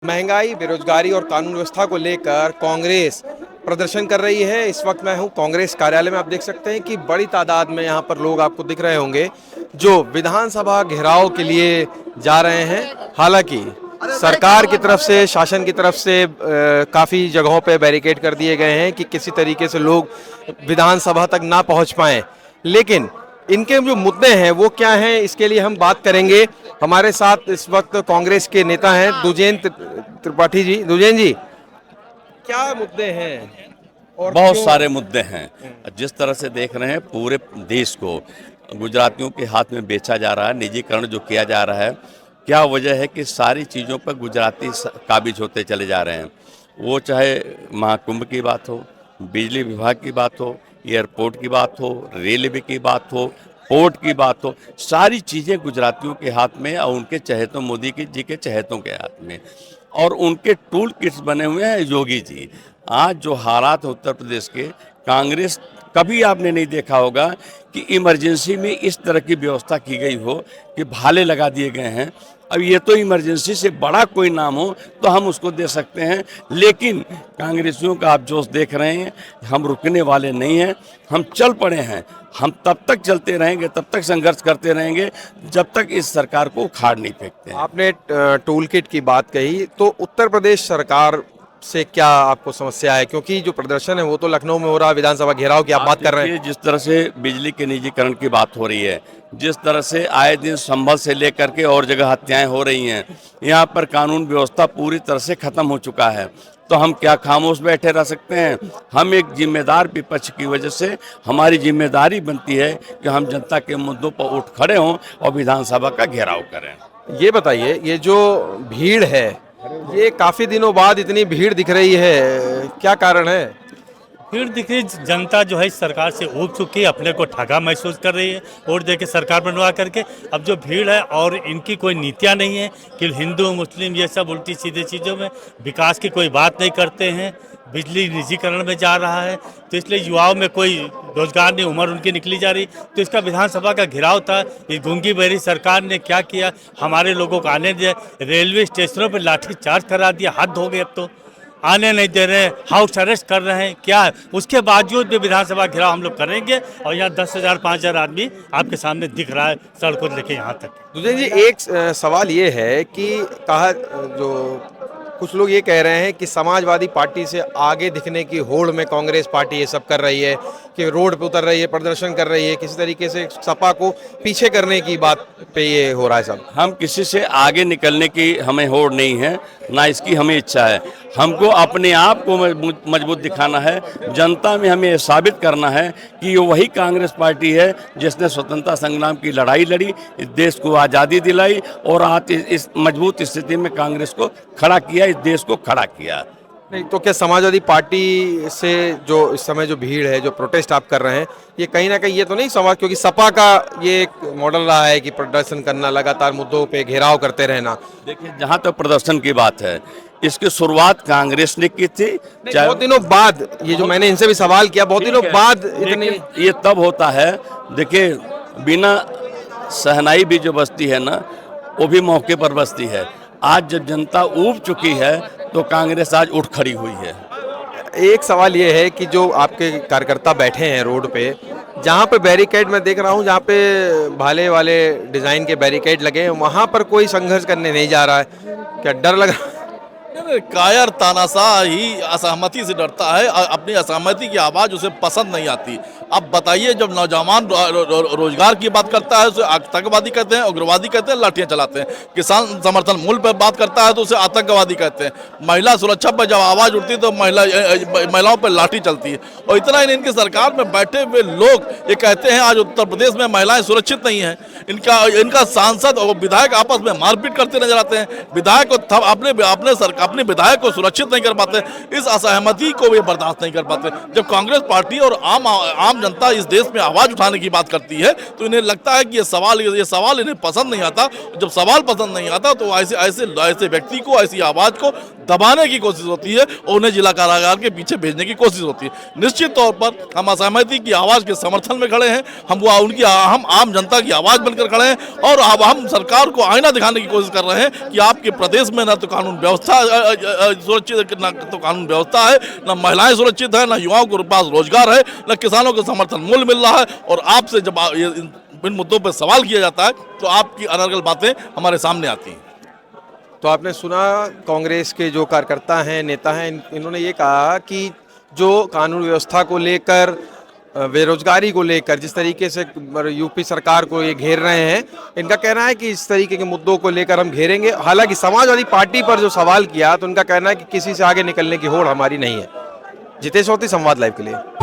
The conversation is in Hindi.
महंगाई, बेरोजगारी और कानून व्यवस्था को लेकर कांग्रेस प्रदर्शन कर रही है। इस वक्त मैं हूं कांग्रेस कार्यालय में। आप देख सकते हैं कि बड़ी तादाद में यहां पर लोग आपको दिख रहे होंगे जो विधानसभा घेराव के लिए जा रहे हैं। हालांकि सरकार की तरफ से, शासन की तरफ से काफ़ी जगहों पे बैरिकेड कर दिए गए हैं कि किसी तरीके से लोग विधानसभा तक ना पहुंच पाएं। लेकिन इनके जो मुद्दे हैं वो क्या हैं, इसके लिए हम बात करेंगे। हमारे साथ इस वक्त कांग्रेस के नेता हैं दुजेन त्रिपाठी जी। दुजेन जी, क्या मुद्दे हैं और बहुत क्यों? सारे मुद्दे हैं। जिस तरह से देख रहे हैं पूरे देश को गुजरातियों के हाथ में बेचा जा रहा है, निजीकरण जो किया जा रहा है, क्या वजह है कि सारी चीज़ों पर गुजराती काबिज होते चले जा रहे हैं। वो चाहे महाकुंभ की बात हो, बिजली विभाग की बात हो, एयरपोर्ट की बात हो, रेलवे की बात हो, पोर्ट की बात हो, सारी चीज़ें गुजरातियों के हाथ में और उनके चहेतों मोदी जी के चहेतों के हाथ में। और उनके टूल किट्स बने हुए हैं योगी जी। आज जो हालात उत्तर प्रदेश के, कांग्रेस कभी आपने नहीं देखा होगा कि इमरजेंसी में इस तरह की व्यवस्था की गई हो कि भाले लगा दिए गए हैं। अब ये तो इमरजेंसी से बड़ा कोई नाम हो तो हम उसको दे सकते हैं, लेकिन कांग्रेसियों का आप जोश देख रहे हैं। हम रुकने वाले नहीं हैं, हम चल पड़े हैं। हम तब तक चलते रहेंगे, तब तक संघर्ष करते रहेंगे जब तक इस सरकार को उखाड़ नहीं फेंकते हैं। आपने टूल किट की बात कही, तो उत्तर प्रदेश सरकार से क्या आपको समस्या है? क्योंकि जो प्रदर्शन है वो तो लखनऊ में हो रहा है, विधानसभा घेराव की आप बात कर रहे हैं। जिस तरह से बिजली के निजीकरण की बात हो रही है, जिस तरह से आए दिन संभल से लेकर के और जगह हत्याएं हो रही हैं, यहाँ पर कानून व्यवस्था पूरी तरह से खत्म हो चुका है। तो हम क्या खामोश बैठे रह सकते हैं? हम एक जिम्मेदार विपक्ष की वजह से हमारी जिम्मेदारी बनती है कि हम जनता के मुद्दों पर उठ खड़े हों और विधानसभा का घेराव करें। ये बताइए, ये जो भीड़ है, ये काफी दिनों बाद इतनी भीड़ दिख रही है, क्या कारण है? भीड़ दिख रही, जनता जो है इस सरकार से ऊब चुकी है, अपने को ठगा महसूस कर रही है वोट दे के सरकार बनवा करके। अब जो भीड़ है और इनकी कोई नीतियाँ नहीं है कि हिंदू मुस्लिम ये सब उल्टी सीधे चीज़ों में, विकास की कोई बात नहीं करते हैं, बिजली निजीकरण में जा रहा है, तो इसलिए युवाओं में कोई रोजगार नहीं, उम्र उनकी निकली जा रही। तो इसका विधानसभा का घेराव था। इस गूंगी बहरी सरकार ने क्या किया, हमारे लोगों को आने दिया, रेलवे स्टेशनों पर लाठी चार्ज करा दिया, हद हो गई। अब तो आने नहीं दे रहे हैं, हाउस अरेस्ट कर रहे हैं, क्या है? उसके बावजूद भी विधानसभा घेराव हम लोग करेंगे। और यहाँ 10,000 5,000 आदमी आपके सामने दिख रहा है सड़कों लेके यहाँ तक। दुजेन जी, एक सवाल ये है कि कहा जो कुछ लोग ये कह रहे हैं कि समाजवादी पार्टी से आगे दिखने की होड़ में कांग्रेस पार्टी ये सब कर रही है, कि रोड पे उतर रही है, प्रदर्शन कर रही है, किसी तरीके से सपा को पीछे करने की बात पे ये हो रहा है सब। हम किसी से आगे निकलने की हमें होड़ नहीं है, ना इसकी हमें इच्छा है। हमको अपने आप को मजबूत दिखाना है, जनता में हमें साबित करना है कि ये वही कांग्रेस पार्टी है जिसने स्वतंत्रता संग्राम की लड़ाई लड़ी, इस देश को आज़ादी दिलाई और आज इस मजबूत स्थिति में कांग्रेस को खड़ा किया, इस देश को खड़ा किया। नहीं तो क्या समाजवादी पार्टी से जो इस समय जो भीड़ है, जो प्रोटेस्ट आप कर रहे हैं, ये कहीं ना कहीं ये तो नहीं समाज, क्योंकि सपा का ये एक मॉडल रहा है कि प्रदर्शन करना, लगातार मुद्दों पे घेराव करते रहना। देखिए, जहाँ तक प्रदर्शन की बात है, इसकी शुरुआत कांग्रेस ने की थी। बहुत दिनों बाद, ये जो मैंने इनसे भी सवाल किया, बहुत दिनों बाद इतनी, ये तब होता है, देखिए, बिना सहनाई भी जो बसती है ना, वो भी मौके पर बसती है। आज जब जनता ऊब चुकी है तो कांग्रेस आज उठ खड़ी हुई है। एक सवाल ये है कि जो आपके कार्यकर्ता बैठे हैं रोड पे, जहाँ पे बैरिकेड मैं देख रहा हूँ, जहाँ पे भाले वाले डिजाइन के बैरिकेड लगे हैं, वहाँ पर कोई संघर्ष करने नहीं जा रहा है, क्या डर लग रहा है? कायर तानाशाह ही असहमति से डरता है, अपनी असहमति की आवाज़ उसे पसंद नहीं आती। अब बताइए, जब नौजवान रोजगार की बात करता है उसे आतंकवादी कहते हैं, उग्रवादी कहते हैं, लाठियां चलाते हैं। किसान समर्थन मूल्य पर बात करता है तो उसे आतंकवादी कहते हैं। महिला सुरक्षा पर जब आवाज़ उठती है तो महिलाओं पर लाठी चलती है। और इतना ही नहीं, इनकी सरकार में बैठे हुए लोग ये कहते हैं आज उत्तर प्रदेश में महिलाएं सुरक्षित नहीं हैं। इनका सांसद और विधायक आपस में मारपीट करते नजर आते हैं। विधायक को अपने विधायक को सुरक्षित नहीं कर पाते। इस असहमति को वे बर्दाश्त नहीं कर पाते। जब कांग्रेस पार्टी और आम आम जनता इस देश में आवाज उठाने की बात करती है तो इन्हें लगता है कि ये सवाल इन्हें पसंद नहीं आता। जब सवाल पसंद नहीं आता तो ऐसे व्यक्ति को, ऐसी आवाज को दबाने की कोशिश होती है और उन्हें जिला कारागार के पीछे भेजने की कोशिश होती है। निश्चित तौर पर हम असहमति की आवाज के समर्थन में खड़े हैं, हम आम जनता की आवाज बनकर खड़े हैं और अब हम सरकार को आईना दिखाने की कोशिश कर रहे हैं कि आपके प्रदेश में न तो कानून व्यवस्था सुरक्षित, न तो कानून व्यवस्था है, न महिलाएं सुरक्षित है, न युवाओं के पास रोजगार है, न किसानों को समर्थन मूल्य मिल रहा है। और आपसे जब इन मुद्दों पर सवाल किया जाता है तो आपकी अनर्गल बातें हमारे सामने आती हैं। तो आपने सुना कांग्रेस के जो कार्यकर्ता हैं, नेता हैं, इन्होंने ये कहा कि जो कानून व्यवस्था को लेकर, बेरोजगारी को लेकर जिस तरीके से यूपी सरकार को ये घेर रहे हैं, इनका कहना है कि इस तरीके के मुद्दों को लेकर हम घेरेंगे। हालांकि समाजवादी पार्टी पर जो सवाल किया तो उनका कहना है कि किसी से आगे निकलने की होड़ हमारी नहीं है। जितेश होती, संवाद लाइव के लिए।